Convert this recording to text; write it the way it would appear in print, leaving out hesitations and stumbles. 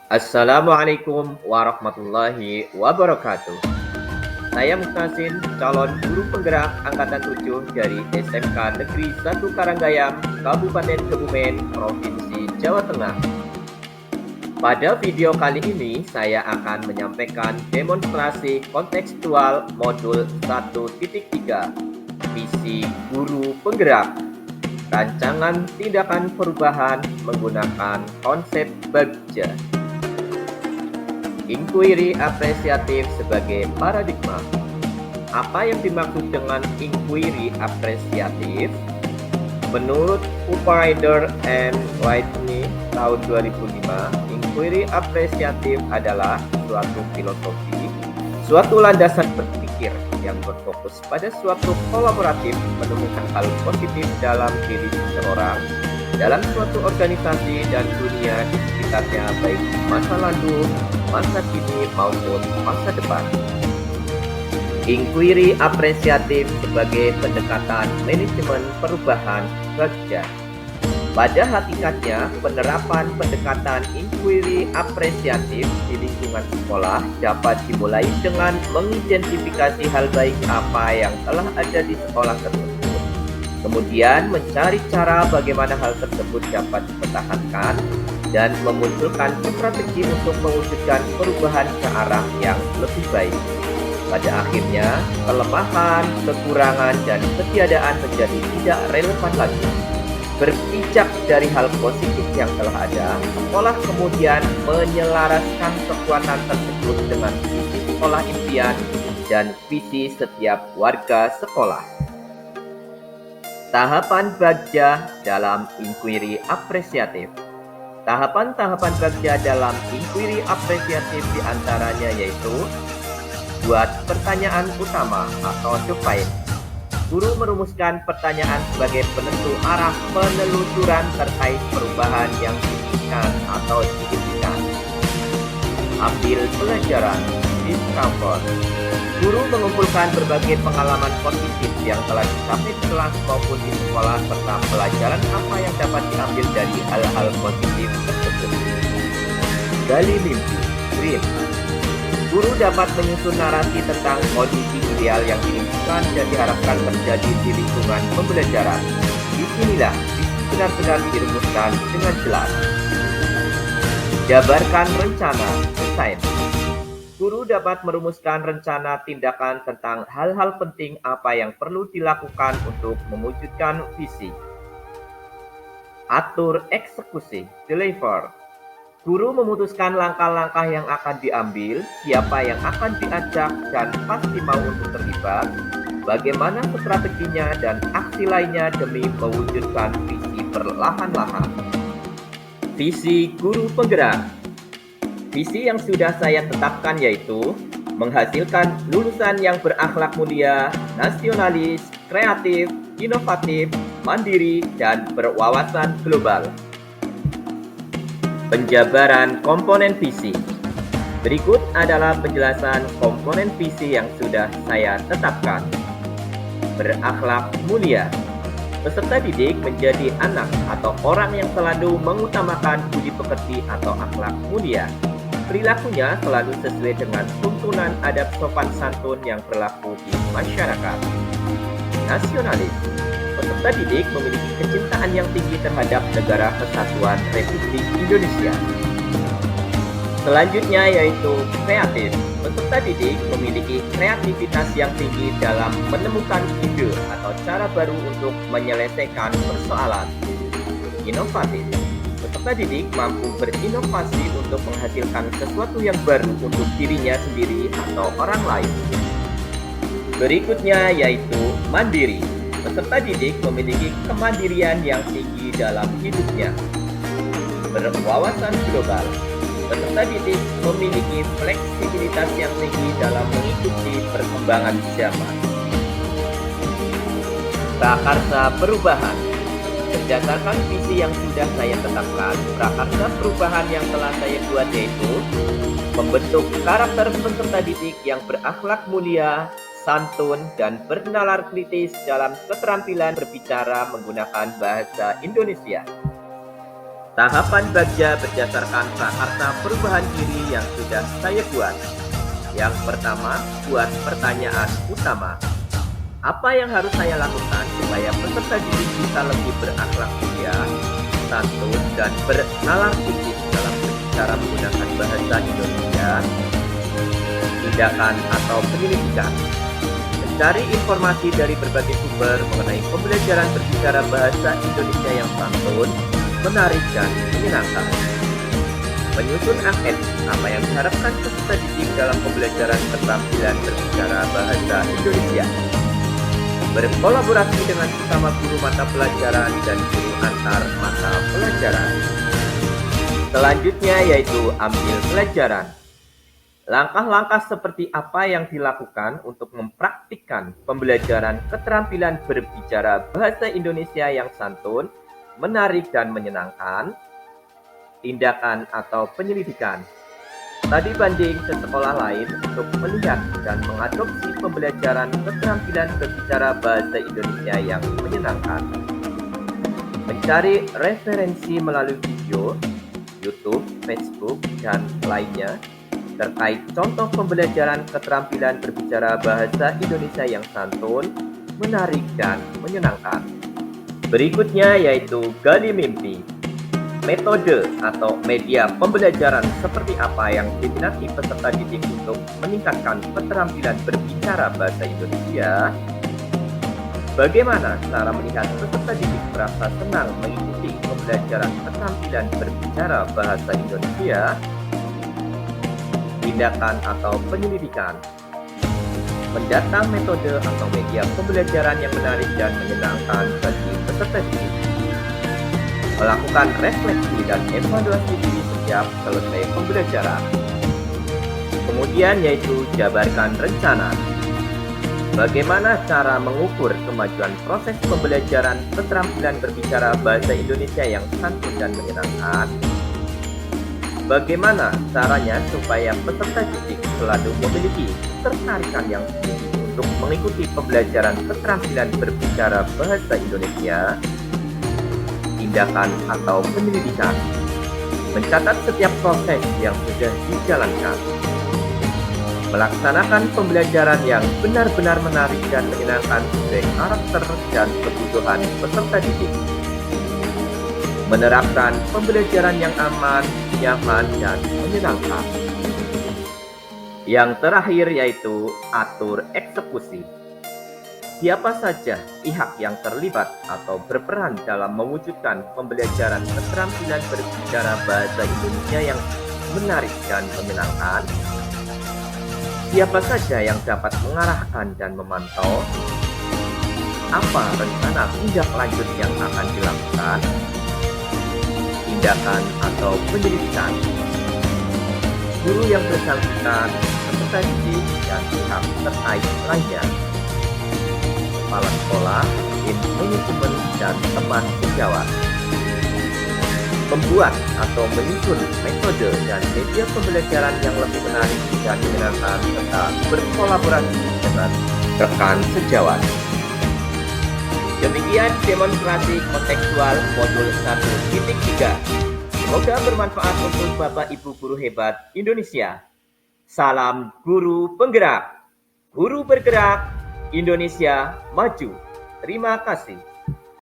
Assalamualaikum warahmatullahi wabarakatuh. Saya Muktasin, calon guru penggerak Angkatan 7 dari SMK Negeri 1 Karanggayam, Kabupaten Kebumen, Provinsi Jawa Tengah. Pada video kali ini, saya akan menyampaikan demonstrasi kontekstual modul 1.3, visi guru penggerak, rancangan tindakan perubahan menggunakan konsep Bagja. Inquiry apresiatif sebagai paradigma. Apa yang dimaksud dengan inquiry apresiatif? Menurut Upaider and Whitney tahun 2005, inquiry apresiatif adalah suatu filosofi, suatu landasan berpikir yang berfokus pada suatu kolaboratif menemukan hal positif dalam diri seseorang, dalam suatu organisasi dan dunia di sekitarnya, baik masa lalu, masa kini maupun masa depan. Inquiry apresiatif sebagai pendekatan manajemen perubahan Bagja. Pada hakikatnya, penerapan pendekatan inquiry apresiatif di lingkungan sekolah dapat dimulai dengan mengidentifikasi hal baik apa yang telah ada di sekolah tersebut. Kemudian mencari cara bagaimana hal tersebut dapat dipertahankan dan memunculkan strategi untuk mewujudkan perubahan ke arah yang lebih baik. Pada akhirnya, kelemahan, kekurangan, dan ketiadaan menjadi tidak relevan lagi. Berpijak dari hal positif yang telah ada, sekolah kemudian menyelaraskan kekuatan tersebut dengan visi sekolah impian dan visi setiap warga sekolah. Tahapan Bagja dalam inquiry apresiatif. Tahapan-tahapan Bagja dalam inquiry apresiatif diantaranya yaitu: buat pertanyaan utama atau define. Guru merumuskan pertanyaan sebagai penentu arah penelusuran terkait perubahan yang diinginkan atau diinginkan. Ambil pelajaran, discover. Guru mengumpulkan berbagai pengalaman positif yang telah dicapai di kelas maupun di sekolah serta pelajaran apa yang dapat diambil dari hal-hal positif tersebut. Gali mimpi, dream. Guru dapat menyusun narasi tentang kondisi ideal yang diinginkan dan diharapkan terjadi di lingkungan pembelajaran. Disinilah benar-benar dirumuskan dengan jelas. Jabarkan rencana, desain. Guru dapat merumuskan rencana tindakan tentang hal-hal penting apa yang perlu dilakukan untuk mewujudkan visi. Atur eksekusi, deliver. Guru memutuskan langkah-langkah yang akan diambil, siapa yang akan diajak dan pasti mau untuk terlibat, bagaimana strateginya dan aksi lainnya demi mewujudkan visi perlahan-lahan. Visi guru penggerak. Visi yang sudah saya tetapkan yaitu menghasilkan lulusan yang berakhlak mulia, nasionalis, kreatif, inovatif, mandiri, dan berwawasan global. Penjabaran komponen visi. Berikut adalah penjelasan komponen visi yang sudah saya tetapkan. Berakhlak mulia. Peserta didik menjadi anak atau orang yang selalu mengutamakan budi pekerti atau akhlak mulia. Perilakunya selalu sesuai dengan tuntunan adab sopan santun yang berlaku di masyarakat. Nasionalis. Peserta didik memiliki kecintaan yang tinggi terhadap Negara Kesatuan Republik Indonesia. Selanjutnya yaitu kreatif. Peserta didik memiliki kreativitas yang tinggi dalam menemukan ide atau cara baru untuk menyelesaikan persoalan. Inovatif. Peserta didik mampu berinovasi untuk menghasilkan sesuatu yang baru untuk dirinya sendiri atau orang lain. Berikutnya yaitu mandiri. Peserta didik memiliki kemandirian yang tinggi dalam hidupnya. Berwawasan global. Peserta didik memiliki fleksibilitas yang tinggi dalam mengikuti perkembangan zaman. Prakarsa perubahan. Berdasarkan visi yang sudah saya tetapkan, prakarsa perubahan yang telah saya buat yaitu membentuk karakter peserta didik yang berakhlak mulia, santun, dan bernalar kritis dalam keterampilan berbicara menggunakan bahasa Indonesia. Tahapan baja berdasarkan prakarsa perubahan diri yang sudah saya buat. Yang pertama, buat pertanyaan utama. Apa yang harus saya lakukan supaya peserta didik bisa lebih berakhlak mulia, santun, dan bernalar tinggi dalam berbicara menggunakan bahasa Indonesia? Tindakan atau penyelidikan. Mencari informasi dari berbagai sumber mengenai pembelajaran berbicara bahasa Indonesia yang santun, menarik, dan menyenangkan. Menyusun angket apa yang diharapkan peserta didik dalam pembelajaran keterampilan berbicara bahasa Indonesia. Berkolaborasi dengan sesama guru mata pelajaran dan guru antar mata pelajaran. Selanjutnya yaitu ambil pelajaran. Langkah-langkah seperti apa yang dilakukan untuk mempraktikkan pembelajaran keterampilan berbicara bahasa Indonesia yang santun, menarik, dan menyenangkan? Tindakan atau penyelidikan. Tadi banding ke sekolah lain untuk melihat dan mengadopsi pembelajaran keterampilan berbicara bahasa Indonesia yang menyenangkan. Mencari referensi melalui video, YouTube, Facebook, dan lainnya terkait contoh pembelajaran keterampilan berbicara bahasa Indonesia yang santun, menarik, dan menyenangkan. Berikutnya yaitu gali mimpi. Metode atau media pembelajaran seperti apa yang diminati peserta didik untuk meningkatkan keterampilan berbicara bahasa Indonesia? Bagaimana cara melihat peserta didik merasa senang mengikuti pembelajaran keterampilan berbicara bahasa Indonesia? Tindakan atau penyelidikan. Mendatang metode atau media pembelajaran yang menarik dan menyenangkan bagi peserta didik. Melakukan refleksi dan evaluasi diri setiap selesai pembelajaran. Kemudian yaitu jabarkan rencana. Bagaimana cara mengukur kemajuan proses pembelajaran keterampilan berbicara bahasa Indonesia yang santun dan menyenangkan? Bagaimana caranya supaya peserta didik selalu memiliki ketertarikan yang tinggi untuk mengikuti pembelajaran keterampilan berbicara bahasa Indonesia? Tindakan atau penyelidikan. Mencatat setiap proses yang sudah dijalankan. Melaksanakan pembelajaran yang benar-benar menarik dan menyenangkan sesuai karakter dan kebutuhan peserta didik. Menerapkan pembelajaran yang aman, nyaman, dan menyenangkan. Yang terakhir yaitu atur eksekusi. Siapa saja pihak yang terlibat atau berperan dalam mewujudkan pembelajaran keterampilan berbicara bahasa Indonesia yang menarik dan menyenangkan? Siapa saja yang dapat mengarahkan dan memantau? Apa rencana tindak lanjut yang akan dilakukan? Tindakan atau penyelidikan. Guru yang bersangkutan, peserta didik, dan pihak terkait lainnya. Kepala sekolah, tim manajemen, dan teman sejawat. Membuat atau menyusun metode dan media pembelajaran yang lebih menarik dan menyenangkan serta berkolaborasi dengan rekan sejawat. Demikian demonstrasi kontekstual modul 1.3. Semoga bermanfaat untuk Bapak Ibu guru hebat Indonesia. Salam guru penggerak. Guru bergerak, Indonesia maju. Terima kasih.